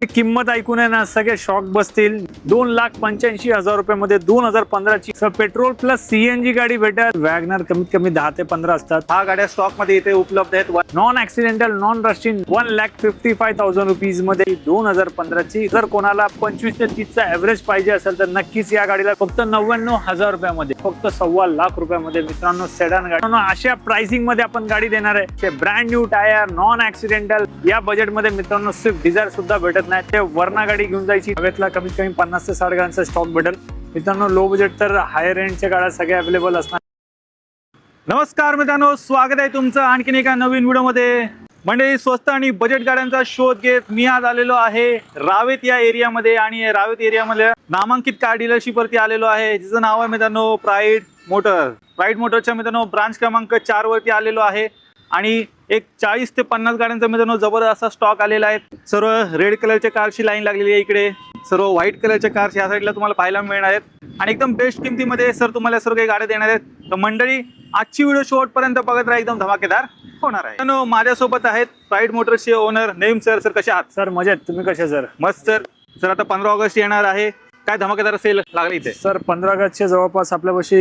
किंमत ऐकून आहे ना सगळे शॉक बसतील। 2,85,000 रुपयामध्ये 2015 ची पेट्रोल प्लस सीएनजी गाडी भेटत। वॅगनर कमीत कमी 10 ते 15 असतात। हा गाड्या स्टॉक मध्ये इथे उपलब्ध आहेत। Non accidental non rushing 1,55,000 rupees मध्ये 2015 ची। जर कोणाला 25 ते 30 चा एव्हरेज पाहिजे असेल तर नक्कीच या गाडीला फक्त 99,000 रुपयामध्ये, फक्त 1.25 लाख रुपयामध्ये मित्रांनो सेडान गाडी अशा प्राइसिंग मध्ये आपण गाडी देणार आहे। Brand new tyre non accidental या बजेट मध्ये मित्रांनो स्विफ्ट डिझायर सुद्धा भेटत नाही। ते वर्णा गाडी घेऊन जायची। हवेतला कमीत कमी 50 ते 60 गाड्यांचा स्टॉक भेटेल मित्रांनो। लो बजेट तर हायर रेंजच्या गाड्या सगळ्या अवेलेबल असणार। नमस्कार मित्रांनो, स्वागत आहे तुमचं आणखीन एका नवीन व्हिडिओमध्ये। म्हणजे स्वस्त आणि बजेट गाड्यांचा शोध घेत मी आज आलेलो आहे रावेत या एरियामध्ये। आणि रावेत एरियामध्ये नामांकित कार डीलरशिप वरती आलेलो आहे, जिचं नाव आहे मित्रांनो प्राईड मोटर। प्राईड मोटरच्या मित्रांनो ब्रांच क्रमांक 4 वरती आलेलो आहे। आणि एक 40 ते 50 गाड्यांचा मित्रांनो जबरदस्त असा स्टॉक आलेला आहे। सर्व रेड कलरच्या कारची लाईन लागलेली आहे इकडे। सर्व व्हाईट कलरच्या कार या साईडला तुम्हाला पाहायला मिळणार आहेत आणि एकदम बेस्ट किमतीमध्ये सर तुम्हाला सर्व काही गाड्या देणार आहेत। तर मंडळी आजची व्हिडिओ शेवटपर्यंत बघत राहा, एकदम धमाकेदार होणार आहे। मित्रांनो माझ्यासोबत आहेत प्राईड मोटर्सचे ओनर नेम सर। सर कसे आहात? सर मजेत, तुम्ही कसे सर? मस्त सर। सर आता 15 ऑगस्ट येणार आहे, काय धमाकेदार सेल लागले इथे? सर 15 ऑगस्टच्या जवळपास आपल्यापाशी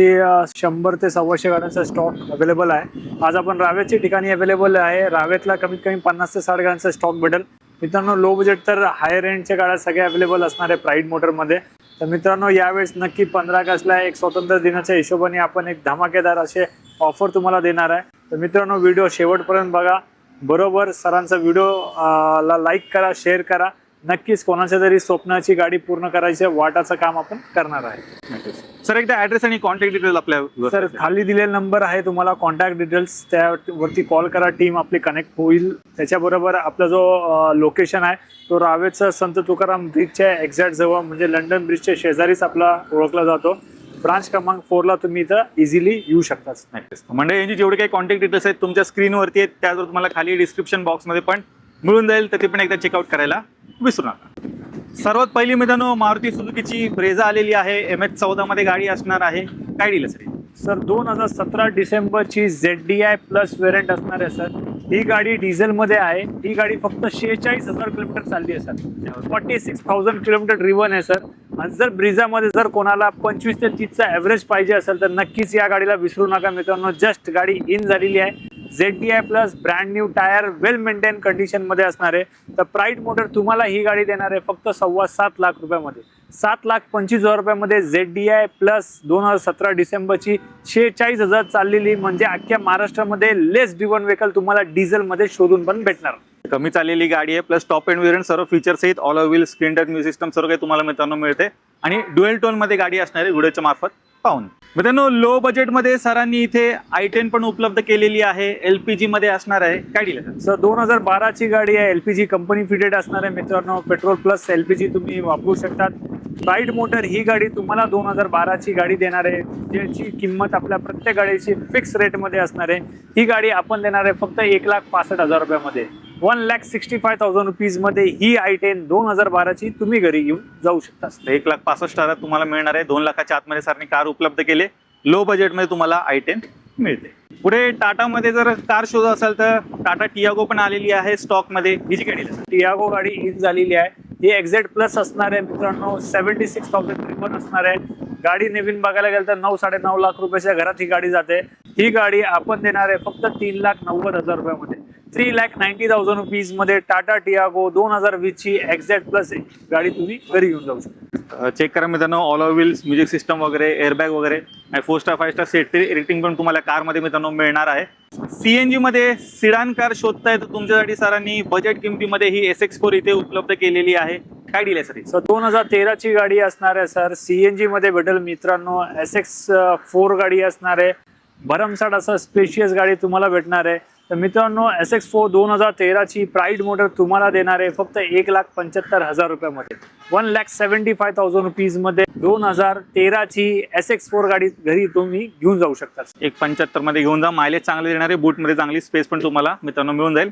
100 ते 125 गाड्यांचा स्टॉक अवेलेबल आहे। आज आपण रावेतच्या ठिकाणी अवेलेबल आहे। रावेतला कमीत कमी 50 ते 60 गाड्यांचा स्टॉक भेटेल मित्रांनो। लो बजेट तर हायर रेंजच्या गाड्या सगळ्या अवेलेबल असणार आहे प्राईड मोटरमध्ये। तर मित्रांनो यावेळेस नक्की 15 ऑगस्टला एक स्वातंत्र्य दिनाच्या हिशोबाने आपण एक धमाकेदार असे ऑफर तुम्हाला देणार आहे। तर मित्रांनो व्हिडिओ शेवटपर्यंत बघा बरोबर। सरांचा व्हिडिओ ला लाईक करा, शेअर करा। नक्कीच कोणाच्या तरी स्वप्नाची गाडी पूर्ण करायच्या वाटाचं काम आपण करणार आहे। सर एकदा ऍड्रेस आणि कॉन्टॅक्ट डिटेल आपल्या सर खाली दिलेला नंबर आहे, तुम्हाला कॉन्टॅक्ट डिटेल्स त्यावरती कॉल करा, टीम आपली कनेक्ट होईल। त्याच्याबरोबर आपला जो लोकेशन आहे तो रावेतचा संत तुकाराम ब्रिजच्या एक्झॅक्ट जवळ, म्हणजे लंडन ब्रिजच्या शेजारीच आपला ओळखला जातो। ब्रांच क्रमांक 4 ला तुम्ही इथं इझिली येऊ शकता। म्हणजे यांची जेवढे काही कॉन्टॅक्ट डिटेल्स आहेत तुमच्या स्क्रीनवरती आहेत, त्यावर तुम्हाला खाली डिस्क्रिप्शन बॉक्समध्ये पण मिळून जाईल, तर ते पण एकदा चेकआउट करायला विसरू नका। सर्वात पहिली मित्रांनो मारुती सुझुकीची ब्रेझा आलेली आहे। MH14 मध्ये गाडी असणार आहे। काय डील आहे सर? 2017 डिसेंबरची ZDI प्लस वेरियंट असणार आहे सर। ही गाडी डिझेल मध्ये आहे। ही गाडी फक्त 46,000 किलोमीटर चालली आहे सर। 46,000 किलोमीटर ड्रिव्हन आहे सर। आणि जर ब्रिझामध्ये जर कोणाला 25 ते 30 चा एव्हरेज पाहिजे असेल तर नक्कीच या गाडीला विसरू नका मित्रांनो। जस्ट गाडी इन झालेली आहे। ZDI plus brand new tyre well maintain condition मध्ये असणार आहे। तर प्राईड मोटर तुम्हाला ही गाडी देणार आहे फक्त 7.25 लाख रुपयामध्ये। 7,25,000 रुपयामध्ये ZDI प्लस 2017 डिसेंबरची 46,000 चाललेली, म्हणजे अख्ख्या महाराष्ट्रामध्ये लेस ड्रिव्हन व्हेकल तुम्हाला डिझेल मध्ये शोधून पण भेटणार। कमी चाललेली गाडी आहे, प्लस टॉप एंड वेरियंट सर्व फीचर्स आहेत। All wheel screen touch music system सर्व काही तुम्हाला मित्रांनो मिळते। आणि ड्युएल टोन मध्ये गाडी असणार आहे व्हिडिओच्या मार्फत पाहून। मित्रांनो लो बजेट मध्ये सरांनी इथे i10 पण उपलब्ध केलेली आहे। LPG मध्ये असणार आहे। काय डील आहे सर? 2012 ची गाडी आहे। LPG कंपनी फिटेड असणार आहे मित्रांनो। पेट्रोल प्लस LPG तुम्ही वापरू शकतात। प्राईड मोटर ही गाडी तुम्हाला 2012 ची गाडी देणार आहे, ज्याची किंमत आपल्या प्रत्येक गाडीची फिक्स रेट मध्ये असणार आहे। ही गाडी आपण देणार आहे फक्त 1,65,000 रुपयामध्ये। 1,65,000 रुपीज मध्ये ही i10 2012 ची तुम्ही घरी घेऊन जाऊ शकता। 1,65,000 तुम्हाला मिळणार आहे। 2 लाखाच्या आतमध्ये सरांनी कार उपलब्ध केले। लो बजेट मध्ये तुम्हाला i10 मिळते। पुढे टाटा मध्ये जर कार शोध असेल तर टाटा टियागो पण आलेली आहे स्टॉक मध्ये। हिची गाडी टियागो गाडी इन झालेली आहे। ही एक्झॅक्ट प्लस असणार आहे मित्रांनो। 76,000 रिबन असणार आहे। गाडी नवीन बघायला गेलं तर 9-9.5 लाख रुपयाच्या घरात ही गाडी जाते। ही गाडी आपण देणार आहे फक्त 3,90,000 रुपयामध्ये। 3,90,000 रुपीज मध्ये टाटा टियागो 2020 ची एक्झॅक्ट प्लस गाडी तुम्ही घरी घेऊन जाऊ शकता। चेक करा मित्रांनो, ऑल व्हील्स म्युझिक सिस्टम वगैरे, एअरबॅग वगैरे आणि 4 स्टार 5 स्टार सेफ्टी रेटिंग पण तुम्हाला कार मध्ये मित्रांनो मिळणार आहे। CNG मध्ये सिडान कार शोधताय तर तुमच्यासाठी सरांनी बजेट किमतीमध्ये ही SX4 इथे उपलब्ध केलेली आहे। काय डील आहे सर? सर 2013 ची गाडी असणार आहे सर। CNG मध्ये भेटेल मित्रांनो। SX4 गाडी असणार आहे। भरमसाठ असं स्पेशियस गाडी तुम्हाला भेटणार आहे। तर मित्रांनो SX4 2013 ची प्राईड मोटर तुम्हाला देणार आहे फक्त 1,75,000 रुपयामध्ये। 1,75,000 रुपीज मध्ये 2013 ची SX4 गाडी घरी तुम्ही घेऊन जाऊ शकता। 1,75 मध्ये घेऊन जा। मायलेज चांगले देणारे, बूट मध्ये चांगली स्पेस पण तुम्हाला मित्रांनो मिळून जाईल।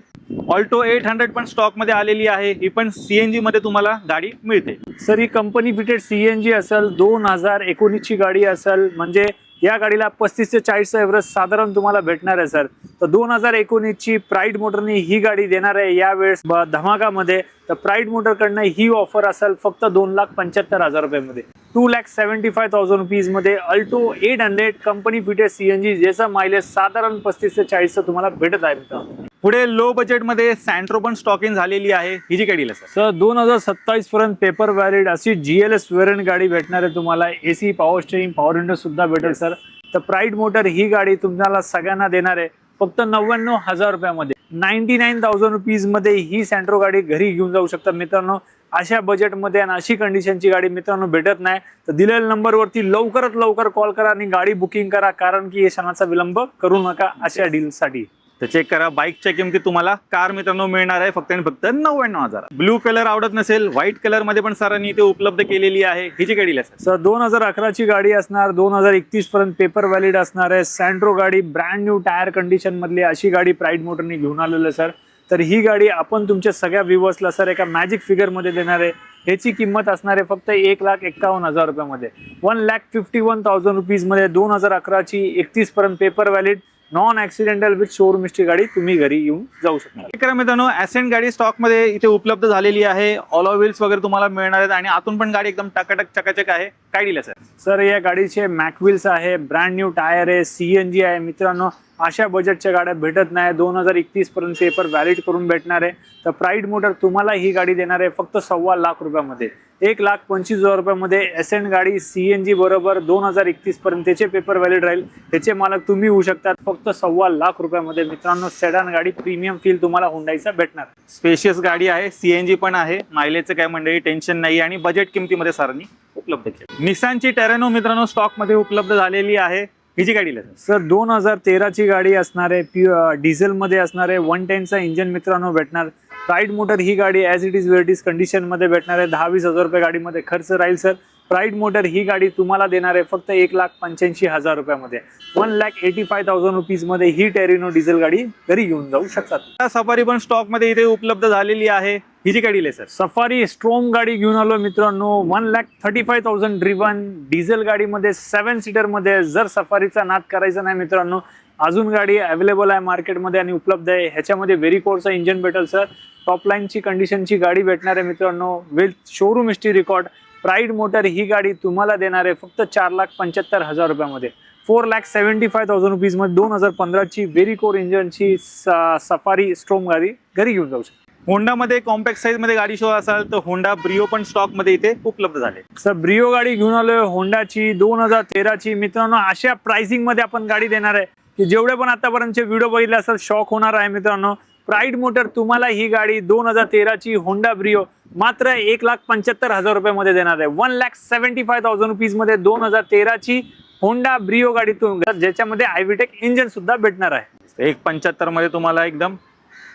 ऑल्टो 800 पण स्टॉक मध्ये आलेली आहे। ही पण CNG मध्ये तुम्हाला गाडी मिळते। सर ही कंपनी फिटेड CNG असेल, 2019 ची गाडी असेल, म्हणजे या गाडीला 35 ते 40 एव्हरेज साधारण तुम्हाला भेटणार आहे सर। तर 2019 ची प्राईड मोटरनी ही गाडी देणार आहे यावेळेस धमाकामध्ये. तर प्राईड मोटर कडनं ही ऑफर असेल फक्त 2,75,000 रुपयामध्ये. 2,75,000 रुपीज मध्ये अल्टो 800 कंपनी फिटेड सीएनजी ज्याचा मायलेज साधारण 35 ते 40 तुम्हाला भेटत आहे मित्रांनो. पुढे लो बजेट मध्ये सँट्रो पण स्टॉक इन झालेली आहे, ही जी गाडी सर. सर 2027 पर्यंत पेपर व्हॅलिड अशी GLS वेरियंट गाडी भेटणार आहे तुम्हाला. AC power steering power window सुद्धा भेटेल सर. तर प्राईड मोटर ही गाडी तुम्हाला सगळ्यांना देणार आहे फक्त 99,000 रुपयामध्ये. 99,000 रुपीज मध्ये ही सँट्रो गाडी घरी घेऊन जाऊ शकता मित्रांनो. अशा बजेटमध्ये आणि अशी कंडिशनची गाडी मित्रांनो भेटत नाही. तर दिलेल्या नंबरवरती लवकरात लवकर कॉल करा आणि गाडी बुकिंग करा, कारण की क्षणाचा विलंब करू नका अशा डीलसाठी. तर चेक करा, बाईकच्या किमती तुम्हाला कार मित्रांनो मिळणार आहे फक्त आणि फक्त 99,000. ब्लू कलर आवडत नसेल, व्हाईट कलर मध्ये पण सरांनी ते उपलब्ध केलेली आहे, ही जी गाडी सर. सर 2011 ची गाडी असणार, 2031 पर्यंत पेपर व्हॅलिड असणार आहे. सँट्रो गाडी ब्रँड न्यू टायर कंडिशन मधली अशी गाडी प्राईड मोटरनी घेऊन आलेलं सर. तर ही गाडी आपण तुमच्या सगळ्या व्ह्युअर्सला सर एका मॅजिक फिगर मध्ये देणार आहे. ह्याची किंमत असणार आहे फक्त 1,51,000 रुपयामध्ये. 1,51,000 रुपीज मध्ये 2011 ची 31 पर्यंत paper valid non accidental with showroom history गाडी तुम्ही घरी येऊन जाऊ शकता. चेक करा मित्रांनो, ॲसेंट गाडी स्टॉक मध्ये इथे उपलब्ध झालेली आहे. ऑल व्हील्स वगैरे तुम्हाला मिळणार आहेत आणि आतून पण गाडी एकदम टकाटक चकाचक आहे. काय डील आहे सर? सर या गाडीचे मॅकव्हील्स आहे, ब्रँड न्यू टायर आहे, CNG आहे मित्रांनो. अशा बजेटच्या गाड्या भेटत नाही. 2031 पर्यंत पेपर व्हॅलिड करून भेटणार आहे. तर प्राईड मोटर तुम्हाला ही गाडी देणार आहे फक्त 1,25,000 रुपयामध्ये. 1,25,000 रुपयामध्ये एसेंट गाडी CNG बरोबर 2031 पर्यंत त्याचे पेपर व्हॅलिड राहील. त्याचे मालक तुम्ही होऊ शकतात फक्त 1,25,000 रुपयामध्ये मित्रांनो. सेडान गाडी प्रीमियम फील तुम्हाला हुंडाईचा भेटणार. स्पेशियस गाडी आहे, CNG पण आहे, मायलेजचं काय मंडळी टेन्शन नाही आणि बजेट किमतीमध्ये सरांनी उपलब्ध केली. निसानची टेरेनो मित्रांनो स्टॉक मध्ये उपलब्ध झालेली आहे, ही जी गाडी सर 2013 ची गाडी असणार आहे, डिझेल मध्ये असणार आहे. 110चा इंजन मित्रांनो भेटणार. प्राईड मोटर ही गाडी as it is where is condition मध्ये भेटणार आहे. 10-20,000 रुपये गाडीमध्ये खर्च राहील सर. प्राईड मोटर ही गाडी तुम्हाला देणार आहे फक्त 1,85,000 रुपयामध्ये. 1,85,000 रुपीज मध्ये ही टेरेनो डिझेल गाडी घरी घेऊन जाऊ शकतात. सफारी पण स्टॉक मध्ये इथे उपलब्ध झालेली आहे, ही जी गाडी सर. सफारी स्ट्रॉंग गाडी घेऊन आलो मित्रांनो. 1,35,000 ड्रिव्हन डिझेल गाडीमध्ये 7 सीटर मध्ये. जर सफारीचा नाद करायचा नाही मित्रांनो, अजून गाडी अवेलेबल आहे मार्केटमध्ये आणि उपलब्ध आहे. ह्याच्यामध्ये व्हेरिकोरचा इंजन भेटेल सर. टॉप लाईनची कंडिशनची गाडी भेटणार आहे मित्रांनो with showroom history record. Pride motor ही गाडी तुम्हाला देणार आहे फक्त 4,75,000 रुपयामध्ये. 4,75,000 रुपीज मध्ये 2015 ची व्हेरिकोर इंजनची सफारी स्ट्रॉंग गाडी घरी घेऊन जाऊ शकता. होंडामध्ये कॉम्पॅक्ट साईज मध्ये गाडी शो असाल तर होंडा ब्रिओ पण स्टॉक मध्ये इथे उपलब्ध झाले. सर ब्रिओ गाडी घेऊन आलोय होंडाची 2013 ची मित्रांनो. अशा प्राइसिंग मध्ये आपण गाडी देणार आहे की जेवढे पण आतापर्यंतचे व्हिडिओ बघितले असेल शॉक होणार आहे मित्रांनो. प्राईड मोटर तुम्हाला ही गाडी 2013 ची होंडा ब्रिओ मात्र 1,75,000 रुपयामध्ये देणार आहे. 1,75,000 रुपीज मध्ये 2013 ची होंडा ब्रिओ गाडी ज्याच्यामध्ये आयव्हीटेक इंजन सुद्धा भेटणार आहे. 1,75,000 मध्ये तुम्हाला एकदम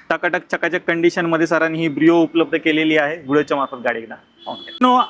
टकाटक चकाचक कंडिशन मध्ये सरांनी ही ब्रिओ उपलब्ध केलेली आहे. व्हिडिओच्या मार्फत गाडी एकदा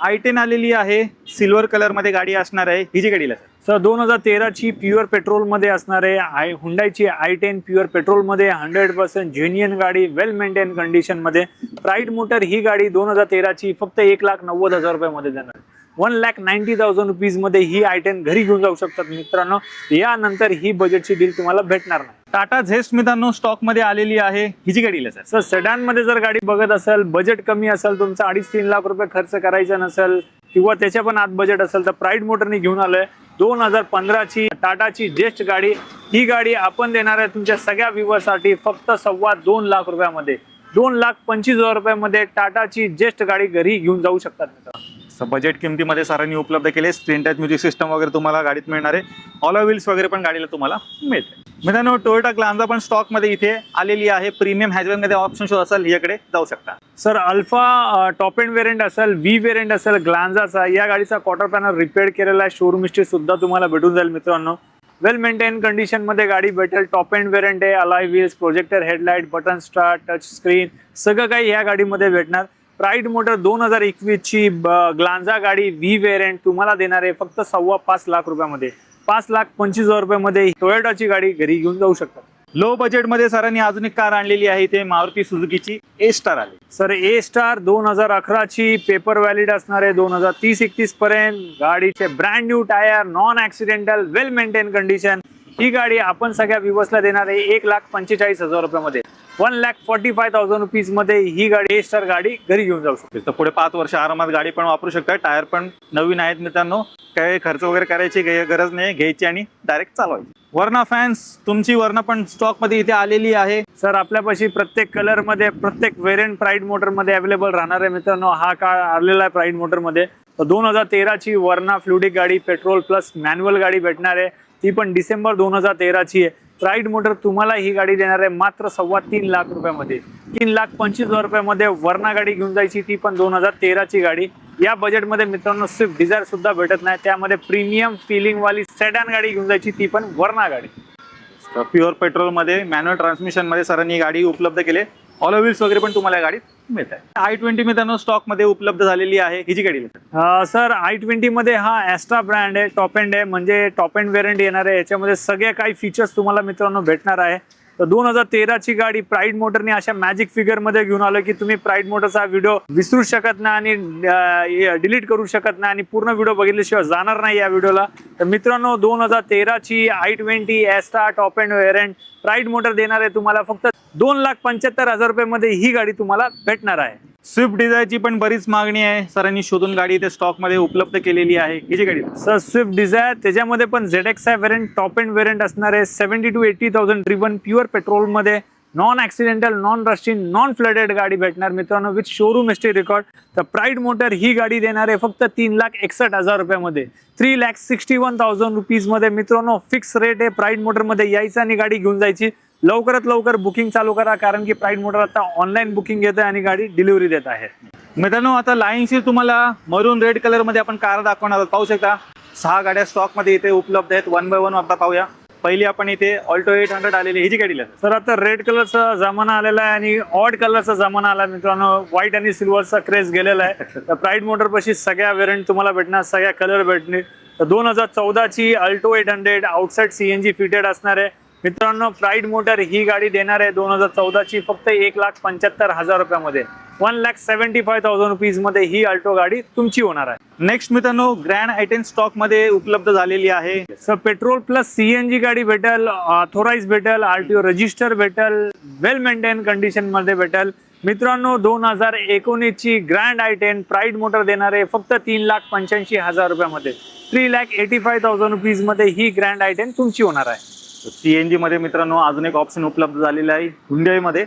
i10 आलेली आहे, सिल्वर कलर मध्ये गाडी असणार आहे, ही जी गाडी सर 2013 ची प्युअर पेट्रोल मध्ये असणार आहे. हुंडाईची i10 प्युअर पेट्रोल मध्ये 100% जेन्युइन गाडी, वेल मेंटेन कंडिशन मध्ये. प्राईड मोटर ही गाडी 2013 ची फक्त 1,90,000 रुपयामध्ये देणार. 1,90,000 रुपीज मध्ये ही i10 घरी घेऊन जाऊ शकतात मित्रांनो. यानंतर ही बजेटची डील तुम्हाला भेटणार नाही. टाटा झेस्ट मित्रांनो स्टॉक मध्ये आलेली आहे, ही जी गाडी सर सेडान मध्ये जर गाडी बघत असेल, बजेट कमी असेल, तुमचा 2.5-3 लाख रुपये खर्च करायचा नसेल किंवा त्याच्या पण आत बजेट असेल तर प्राईड मोटरनी घेऊन आलोय 2015 ची टाटाची जेस्ट गाडी. ही गाडी आपण देणार आहे तुमच्या सगळ्या व्ह्युअर्ससाठी फक्त 2.25 लाख रुपयामध्ये. 2,25,000 रुपयामध्ये टाटाची जेस्ट गाडी घरी घेऊन जाऊ शकतात मित्रांनो. बजेट किमतीमध्ये सरांनी उपलब्ध केले. स्क्रीन टच म्युझिक सिस्टम वगैरे तुम्हाला गाडीत मिळणार आहे. ऑल व्हील्स वगैरे पण गाडीला तुम्हाला मिळते मित्रांनो. टोयोटा ग्लांजा पण स्टॉक मध्ये इथे आलेली आहे. प्रीमियम हॅचबॅक मध्ये ऑप्शन शो असेल याकडे जाऊ शकता. Sir alpha top end variant असेल, व्ही वेरियंट असेल ग्लांजाचा, या गाडीचा क्वार्टर पॅनल रिपेअर केलेला आहे. शोरूम हिस्ट्री सुद्धा तुम्हाला भेटून जाईल मित्रांनो. वेल मेंटेन कंडिशन मध्ये गाडी भेटेल. टॉप एंड वेरियंट आहे. Alloy wheels, projector headlight, button start, touch screen सगळं काही या गाडीमध्ये भेटणार. प्राईड मोटर 2021 ची ग्लांजा गाडी व्ही वेरियंट तुम्हाला देणार आहे फक्त 5.25 लाख रुपयामध्ये. 5,25,000 रुपयामध्ये टोयोटाची गाडी घरी घेऊन जाऊ शकतात. लो बजेट मध्ये सरांनी अजून एक कार आणलेली आहे, ते मारुती सुझुकीची ए स्टार आली. सर ए स्टार 2011 ची पेपर व्हॅलिड असणार आहे. 2030-31 पर्यंत गाडीचे brand new tyre, non accidental, well maintain condition. ही गाडी आपण सगळ्या व्ह्यूअर्सला देणार आहे 1,45,000 रुपयामध्ये. 1,45,000 रुपीज मध्ये ही गाडी स्टार गाडी घरी घेऊन जाऊ शकतो. तर पुढे 5 वर्ष आरामात गाडी पण वापरू शकता. टायर पण नवीन आहेत मित्रांनो. काही खर्च वगैरे करायची गरज नाही, घ्यायची आणि डायरेक्ट चालवायची. वर्ना फॅन्स, तुमची वर्ना पण स्टॉक मध्ये इथे आलेली आहे. सर आपल्यापाशी प्रत्येक कलर मध्ये प्रत्येक व्हेरियंट प्राईड मोटर मध्ये अवेलेबल राहणार आहे मित्रांनो. हा काळ आलेला आहे प्राईड मोटर मध्ये. 2013 ची वर्ना फ्लुडिक गाडी पेट्रोल प्लस मॅन्युअल गाडी भेटणार आहे. ती पण डिसेंबर 2013 ची आहे. प्राईड मोटर तुम्हाला ही गाडी देणार आहे मात्र 3.25 लाख रुपयामध्ये. 3,25,000 रुपयामध्ये वर्ना गाडी घेऊन जायची, ती पण 2013 ची गाडी. या बजेटमध्ये मित्रांनो स्विफ्ट डिझायर सुद्धा भेटत नाही. त्यामध्ये प्रीमियम फिलिंग वाली सेडान गाडी घेऊन जायची, ती पण वर्ना गाडी. प्युअर पेट्रोल मध्ये मॅन्युअल ट्रान्समिशन मध्ये सरांनी गाडी उपलब्ध केले. ऑल व्हील्स वगैरे पण तुम्हाला या गाडीत मिळत आहे. i20 मित्रांनो स्टॉक मध्ये उपलब्ध झालेली आहे. ही जी गाडी सर i20 मध्ये हा ॲस्ट्रा ब्रँड आहे, टॉप एंड आहे, म्हणजे टॉप एंड व्हेरियंट येणार आहे. याच्यामध्ये सगळे काही फीचर्स तुम्हाला मित्रांनो भेटणार आहे. तर 2013 ची गाडी प्राईड मोटरने अशा मॅजिक फिगर मध्ये घेऊन आलो की तुम्ही प्राईड मोटरचा व्हिडिओ विसरू शकत नाही आणि डिलीट करू शकत नाही आणि पूर्ण व्हिडिओ बघितल्याशिवाय जाणार नाही या व्हिडिओला. तर मित्रांनो 2013 ची i20 Asta top end variant pride motor देणार आहे तुम्हाला फक्त 2,75,000 रुपयामध्ये. ही गाडी तुम्हाला भेटणार आहे. स्विफ्ट डिझायरची पण बरीच मागणी आहे. सरांनी शोधून गाडी इथे स्टॉक मध्ये उपलब्ध केलेली आहे. ही जी गाडी सर स्विफ्ट डिझायर त्याच्यामध्ये पण ZXi variant top end variant असणार आहे. 70,000 to 80,000 ड्रिवन प्युअर पेट्रोल मध्ये, non accidental, non rusting, non flooded गाडी भेटणार मित्रांनो विथ शोरूम हिस्ट्री रेकॉर्ड. तर प्राईड मोटर ही गाडी देणार आहे फक्त 3,61,000 रुपयामध्ये. 3,61,000 रुपीज मध्ये मित्रांनो फिक्स रेट आहे. प्राईड मोटर मध्ये यायचं आणि गाडी घेऊन जायची. लवकरात लवकर बुकिंग चालू करा कारण की प्राईड मोटर आता ऑनलाईन बुकिंग घेत आहे आणि गाडी डिलिव्हरी देत आहे. मित्रांनो आता लाईनशी तुम्हाला मरून रेड कलर मध्ये आपण कार दाखवणार आहोत. पाहू शकता 6 गाड्या स्टॉक मध्ये इथे उपलब्ध आहेत. 1 by 1 आता पाहूया. पहिली आपण इथे ऑल्टो 800 आलेली. ही जी गाडी सर आता रेड कलरचा जमाना आलेला आहे आणि ऑड कलरचा जमाना आला मित्रांनो. व्हाईट आणि सिल्वरचा क्रेज गेलेला आहे. तर प्राईड मोटर पाशी सगळ्या व्हेरियंट तुम्हाला भेटणार, सगळ्या कलर भेटणे. तर 2014 ची अल्टो 800 आउटसाइड CNG फिटेड असणार आहे मित्रांनो. प्राईड मोटर ही गाडी देणार आहे 2014 ची फक्त 1,75,000 रुपयामध्ये. 1,75,000 रुपीज मध्ये ही अल्टो गाडी तुमची होणार आहे. नेक्स्ट मित्रांनो ग्रँड i10 स्टॉक मध्ये उपलब्ध झालेली आहे. सर पेट्रोल प्लस CNG गाडी भेटेल, ऑथोराइज भेटेल, RTO रजिस्टर भेटेल, वेल मेंटेन कंडिशन मध्ये भेटेल मित्रांनो. 2019 ची ग्रँड i10 प्राईड मोटर देणार आहे फक्त 3,85,000 रुपयामध्ये. 3,85,000 रुपीज मध्ये ही ग्रँड i10 तुमची होणार आहे. CNG मध्ये मित्रांनो अजून एक ऑप्शन उपलब्ध झालेला आहे हुंडई मध्ये.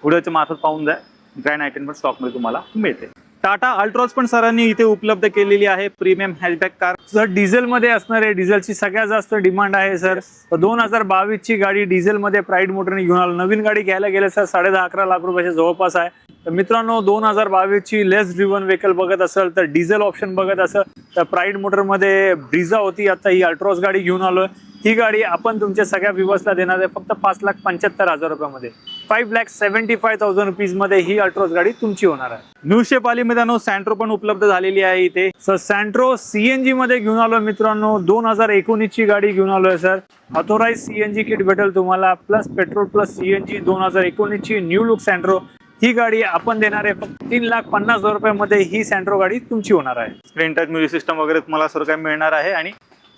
व्हिडिओच्या मार्फत पाहून जा. ग्रँड i10 पण स्टॉक मध्ये तुम्हाला मिळते. टाटा अल्ट्रॉज पण सरांनी इथे उपलब्ध केलेली आहे. Premium hatchback car sir diesel मध्ये असणार आहे. डिझेलची सगळ्यात जास्त डिमांड आहे सर. 2022 ची गाडी डिझेल मध्ये प्राईड मोटरने घेऊन आलो. नवीन गाडी घ्यायला गेले सर 11.5 लाख रुपयाच्या जवळपास आहे. तर मित्रांनो 2022 ची लेस ड्रिवन व्हेकल बघत असेल तर डिझेल ऑप्शन बघत असेल तर प्राईड मोटर मध्ये ब्रिझा होती, आता ही अल्ट्रॉज गाडी घेऊन आलोय. ही गाडी आपण तुमच्या सगळ्या व्ह्यूअर्सला देणार आहे फक्त 5,75,000 रुपयामध्ये. 5,75,000 रुपीज मध्ये ही अल्ट्रॉज गाडी तुमची होणार आहे. न्यू शेप आली मित्रांनो. सँट्रो पण उपलब्ध झालेली आहे इथे. सर सँट्रो CNG मध्ये घेऊन आलो मित्रांनो. 2019 ची गाडी घेऊन आलोय सर. ऑथोराइज CNG किट भेटेल तुम्हाला प्लस पेट्रोल प्लस CNG. 2019 ची न्यू लुक सँट्रो ही गाडी आपण देणार आहे फक्त 3,50,000 रुपयामध्ये. ही सँट्रो गाडी तुमची होणार आहे. स्क्रीन टच म्युझिक सिस्टम वगैरे तुम्हाला सर्व काही मिळणार आहे आणि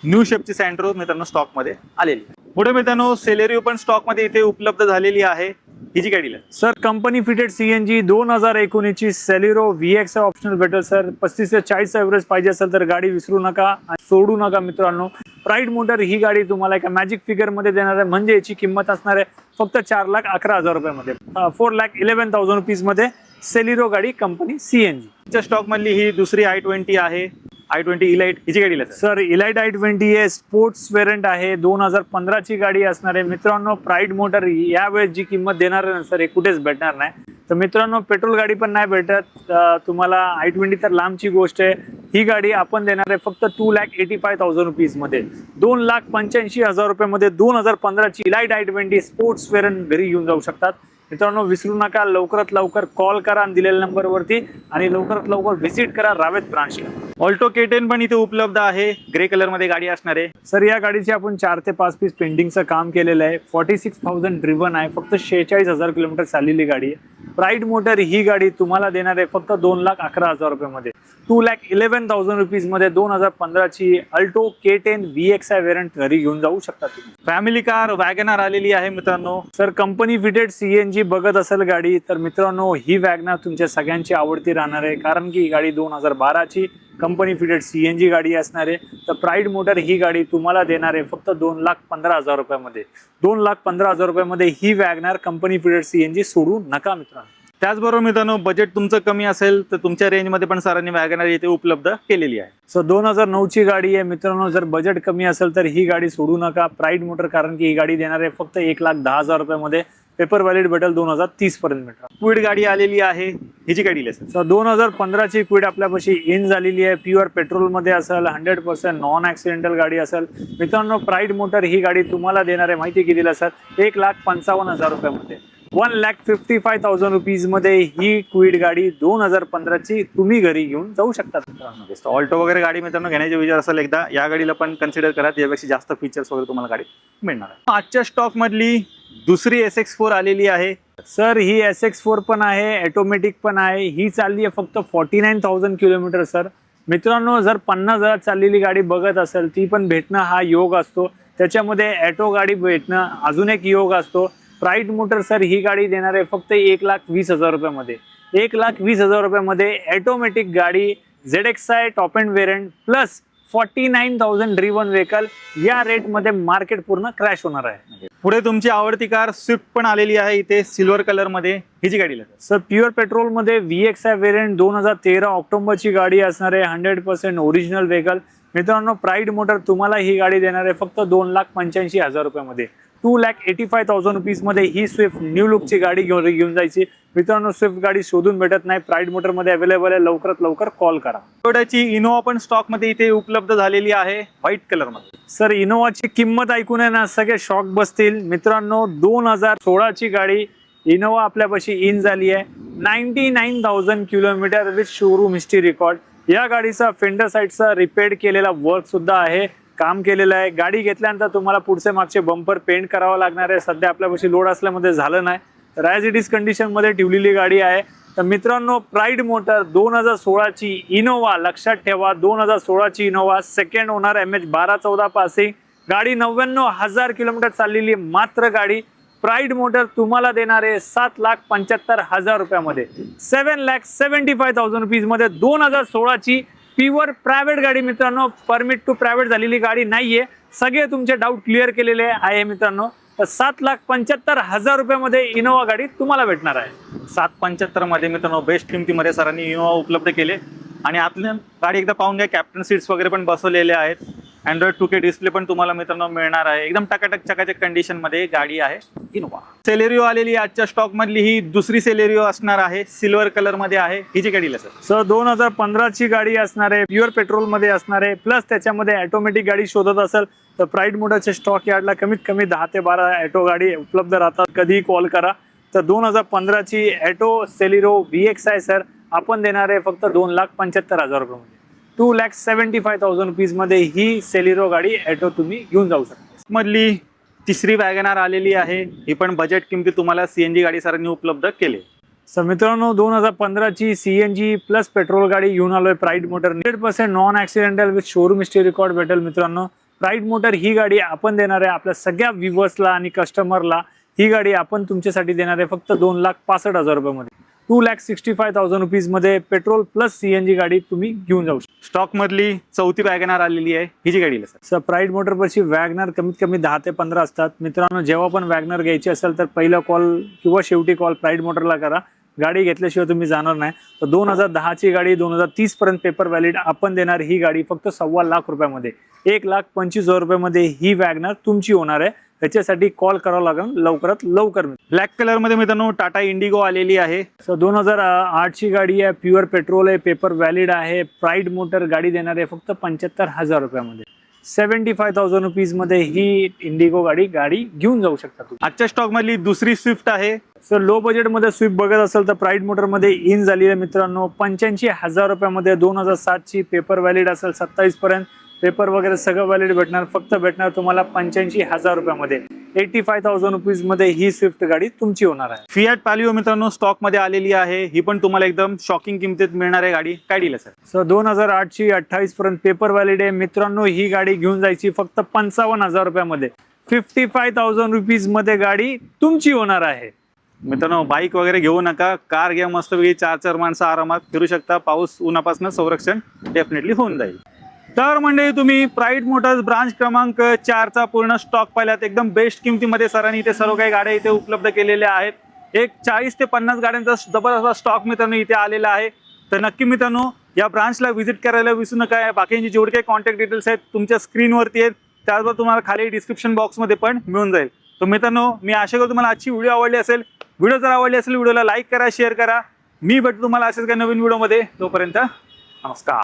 न्यू शेपची सँट्रो मित्रांनो स्टॉक मध्ये आलेली आहे. पुढे मित्रांनो सेलेरिओ पण स्टॉक मध्ये इथे उपलब्ध झालेली आहे. ही जी गाडी सर कंपनी फिटेड CNG 2019 ची सेलेरिओ VX ऑप्शनल भेटेल सर. 35 ते 40 एव्हरेज पाहिजे असेल तर गाडी विसरू नका आणि सोडू नका मित्रांनो. प्राईड मोटर ही गाडी तुम्हाला एका मॅजिक फिगर मध्ये देणार आहे म्हणजे याची किंमत असणार आहे फक्त 4,11,000 रुपयामध्ये. 4,11,000 रुपीज मध्ये सेलेरिओ गाडी कंपनी CNG. स्टॉक मधली ही दुसरी i20 आहे. i20 elite. हिची गाडी सर इलाइट i20 आहे. स्पोर्ट्स वेरियंट आहे. 2015 ची गाडी असणार आहे मित्रांनो. प्राईड मोटर यावेळेस जी किंमत देणार आहे सर हे कुठेच भेटणार नाही. तर मित्रांनो पेट्रोल गाडी पण नाही भेटत तुम्हाला. i20 तर लांबची गोष्ट आहे. ही गाडी आपण देणार आहे फक्त 2,85,000 रुपीज मध्ये. 2,85,000 रुपयामध्ये 2015 ची इलाइट i20 स्पोर्ट्स वेरियंट घरी घेऊन जाऊ शकतात मित्रांनो. विसरू नका लवकरात लवकर कॉल करा दिलेल्या नंबरवरती आणि लवकरात लवकर व्हिजिट करा रावेत ब्रांचला. ऑल्टो K10 पण इथे उपलब्ध आहे, ग्रे कलर मध्ये गाडी असणार आहे. सर या गाडीचे आपण 4 ते 5 पीस पेंटिंगचं काम केलेलं आहे. 46,000 ड्रिव्हन आहे, फक्त 46,000 किलोमीटर चाललेली गाडी आहे. प्राईड मोटर ही गाडी तुम्हाला देणार आहे फक्त 2,11,000 रुपयामध्ये. 2,11,000 रुपीज मध्ये 2015 ची अल्टो K10 VXI वेरियंट घरी घेऊन जाऊ शकता तुम्ही. फॅमिली कार वॅगनार आलेली आहे मित्रांनो. सर कंपनी फिटेड CNG बघत असेल गाडी तर मित्रांनो ही वॅगनार तुमच्या सगळ्यांची आवडती राहणार आहे, कारण की ही गाडी 2012 ची कंपनी फिटेड CNG गाडी असणार आहे. तर प्राईड मोटर ही गाडी तुम्हाला देणार आहे फक्त 2,15,000 रुपयामध्ये. 2,15,000 रुपयामध्ये ही वॅगनार कंपनी फिटेड CNG सोडू नका मित्रांनो. त्याचबरोबर मित्रांनो, बजेट तुमचं कमी असेल तर तुमच्या रेंजमध्ये पण सरांनी वॅगनार इथे उपलब्ध केलेली आहे. सो 2009 ची गाडी आहे मित्रांनो. जर बजेट कमी असेल तर ही गाडी सोडू नका प्राईड मोटर, कारण की ही गाडी देणार आहे फक्त 1,10,000 रुपयामध्ये. पेपर व्हॅलिड भेटेल 2030 पर्यंत मित्र. क्विड गाडी आलेली आहे, हिची काय डील असेल? सो 2015 ची क्विड आपल्यापाशी इन झालेली आहे. प्युअर पेट्रोल मध्ये असेल, 100% नॉन ऍक्सिडेंटल गाडी असेल मित्रांनो. प्राईड मोटर ही गाडी तुम्हाला देणार आहे माहिती कितीला सर? 1,55,000 रुपयामध्ये. 1,55,000 रुपीज मध्ये ही क्विड गाडी 2015 ची तुम्ही घरी घेऊन जाऊ शकता मित्रांनो. ऑल्टो वगैरे गाडी मित्रांनो घेण्याचे विचार असेल एकदा या गाडीला पण कन्सिडर करा, त्यापेक्षा जास्त फीचर्स वगैरे तुम्हाला गाडी मिळणार आहे. आजच्या स्टॉक मधली दुसरी SX4 आलेली आहे. सर ही SX4 पण आहे, ऑटोमॅटिक पण आहे. ही चालली आहे फक्त 49,000 किलोमीटर सर मित्रांनो. जर 50,000 चाललेली गाडी बघत असेल ती पण भेटणं हा योग असतो, त्याच्यामध्ये ऑटो गाडी भेटणं अजून एक योग असतो. प्राईड मोटर सर ही गाडी देणार आहे फक्त 1,20,000 रुपयामध्ये. 1,20,000 रुपयामध्ये ऑटोमॅटिक गाडी ZXI top end variant plus 49,000 driven vehicle. या रेटमध्ये मार्केट पूर्ण क्रॅश होणार आहे. पुढे तुमची आवडती कार स्विफ्ट पण आलेली आहे इथे सिल्वर कलर मध्ये, हिची गाडी सर प्युअर पेट्रोल मध्ये VXI वेरियंट 2013 ऑक्टोबरची गाडी असणार आहे. 100% ओरिजिनल व्हेकल मित्रांनो. प्राईड मोटर तुम्हाला ही गाडी देणार आहे फक्त 2,85,000 रुपयामध्ये. 2,85,000 रुपीज मध्ये ही स्विफ्ट न्यू लुकची गाडी घेऊन जायची मित्रांनो. स्विफ्ट गाडी शोधून भेटत नाही, प्राईड मोटर मध्ये अवेलेबल आहे. लवकरात लवकर कॉल करा. टोयोटाची इनोवा पण स्टॉक मध्ये इथे उपलब्ध झालेली आहे व्हाईट कलर मध्ये. सर इनोवाची किंमत ऐकून आहे ना सगळे शॉक बसतील मित्रांनो. 2016 ची गाडी इनोवा आपल्यापाशी इन झाली आहे. 99,000 kilometre with showroom history record. या गाडीचा फेंडर साईडचा रिपेअर केलेला वर्क सुद्धा आहे, काम केलेलं आहे. गाडी घेतल्यानंतर तुम्हाला पुढचे मागचे बंपर पेंट करावं लागणार आहे. सध्या आपल्यापाशी लोड असल्यामध्ये झालं नाही, तर ॲज इट इज कंडिशन मध्ये ठेवलेली गाडी आहे. तर मित्रांनो प्राईड मोटर 2016 ची इनोवा लक्षात ठेवा. 2016 ची Innova second owner MH1214 passing गाडी. 99,000 किलोमीटर चाललेली मात्र गाडी. प्राईड मोटर तुम्हाला देणार आहे 7,75,000 रुपयामध्ये. 7,75,000 रुपीज मध्ये 2016 ची प्युअर प्रायव्हेट गाडी मित्रांनो. परमिट टू प्रायव्हेट झालेली गाडी नाहीये. सगळे तुमचे डाऊट क्लिअर केलेले आहे मित्रांनो. तर 7,75,000 रुपयामध्ये इनोवा गाडी तुम्हाला भेटणार आहे. 7,75,000 मध्ये मित्रांनो बेस्ट किमतीमध्ये सरांनी इनोवा उपलब्ध केले. आणि आतल्या गाडी एकदा पाहून घ्या, कॅप्टन सीट्स वगैरे पण बसवलेले आहेत. Android 2K डिस्प्ले पण तुम्हाला मित्रांनो मिळणार आहे. एकदम टकाटक चकाचक कंडिशन मध्ये गाडी आहे इनोवा. सेलेरिओ आलेली आजच्या स्टॉक मधली ही दुसरी सेलेरिओ असणार आहे, सिल्वर कलर मध्ये आहे. हिची गाडी सर 2015 ची गाडी असणार आहे, प्युअर पेट्रोल मध्ये असणार आहे. प्लस त्याच्यामध्ये ऑटोमॅटिक गाडी शोधत असेल तर प्राईड मोटरच्या स्टॉक यार्डला कमीत कमी 10 ते 12 ऑटो गाडी उपलब्ध राहतात. कधीही कॉल करा. तर 2015 ची ऑटो सेलेरिओ VXI सर आपण देणार आहे फक्त 2,75,000 रुपयामध्ये. 2,75,000 रुपीज मध्ये ही सेलेरिओ गाडी ऑटो तुम्ही घेऊन जाऊ शकता. मधली तिसरी वॅगनार आलेली आहे. ही पण बजेट किमती तुम्हाला CNG गाडी सरांनी उपलब्ध केली. सर मित्रांनो 2015 ची CNG प्लस पेट्रोल गाडी घेऊन आलोय. Pride motor 100% non accidental with showroom history record भेटेल मित्रांनो. प्राईड मोटर ही गाडी आपण देणार आहे आपल्या सगळ्या व्ह्युअर्सला आणि कस्टमरला. ही गाडी आपण तुमच्यासाठी देणार आहे फक्त 2,65,000 रुपयामध्ये. 2,65,000 रुपीज मध्ये पेट्रोल प्लस CNG गाडी तुम्ही घेऊन जाऊ शकता. स्टॉक मधली चौथी वॅगनार आलेली आहे. हिची गाडी सर प्राईड मोटर पाशी वॅगनर कमीत कमी 10 ते 15 असतात मित्रांनो. जेव्हा पण वॅगनर घ्यायची असेल तर पहिला कॉल किंवा शेवटी कॉल प्राईड मोटरला करा. गाडी घेतल्याशिवाय तुम्ही जाणार नाही. तर 2010 ची गाडी 2030 पर्यंत पेपर व्हॅलिड आपण देणार ही गाडी फक्त 1,25,000 रुपयामध्ये. 1,25,000 रुपयामध्ये ही वॅगनर तुमची होणार आहे. त्याच्यासाठी कॉल करावं लागेल लवकरात लवकर. ब्लॅक कलर मध्ये मित्रांनो टाटा इंडिगो आलेली आहे. सर 2008 ची गाडी आहे, प्युअर पेट्रोल आहे, पेपर व्हॅलिड आहे. प्राईड मोटर गाडी देणार आहे फक्त 75,000 रुपयामध्ये. 75,000 रुपीज मध्ये ही इंडिगो गाडी घेऊन जाऊ शकता तुम्ही. आजच्या स्टॉक मधली दुसरी स्विफ्ट आहे. सर लो बजेट मध्ये स्विफ्ट बघत असेल तर प्राईड मोटर मध्ये इन झालेली आहे मित्रांनो. 85,000 रुपयामध्ये 2007 ची पेपर व्हॅलिड असेल 27 पर्यंत. पेपर वगैरे सगळं व्हॅलिड भेटणार. फक्त भेटणार तुम्हाला 85,000 रुपयामध्ये. 85,000 रुपीज मध्ये ही स्विफ्ट गाडी तुमची होणार आहे. फियाट पॅलिओ मित्रांनो स्टॉक मध्ये आलेली आहे. ही पण तुम्हाला एकदम शॉकिंग किमतीत मिळणार आहे गाडी. काय डील आहे सर? सर 2008 ची 28 पर्यंत पेपर व्हॅलिड आहे मित्रांनो. ही गाडी घेऊन जायची फक्त 55,000 रुपयामध्ये. 55,000 रुपीज मध्ये गाडी तुमची होणार आहे. मित्रांनो बाईक वगैरे घेऊ नका, कार घ्या. मस्तपैकी 4 माणसं आरामात फिरू शकता. पाऊस उन्हापासून संरक्षण डेफिनेटली होऊन जाईल. तर म्हणजे तुम्ही प्राईड मोटर्स ब्रांच क्रमांक 4 चा पूर्ण स्टॉक पाहिलात. एकदम बेस्ट किमतीमध्ये सरांनी इथे सर्व काही गाड्या इथे उपलब्ध केलेल्या आहेत. एक 40 ते 50 गाड्यांचा जबरदस्त स्टॉक मित्रांनो इथे आलेला आहे. तर नक्की मित्रांनो या ब्रांचला व्हिजिट करायला विसरू नका. बाकीचे जेवढे काही कॉन्टॅक्ट डिटेल्स आहेत तुमच्या स्क्रीनवरती आहेत. त्याचबरोबर तुम्हाला खाली डिस्क्रिप्शन बॉक्समध्ये पण मिळून जाईल. तर मित्रांनो मी आशा करतो तुम्हाला आजची व्हिडिओ आवडली असेल. व्हिडिओ जर आवडली असेल व्हिडिओला लाईक करा, शेअर करा. मी भेटतो तुम्हाला असेच काही नवीन व्हिडिओमध्ये. तोपर्यंत नमस्कार.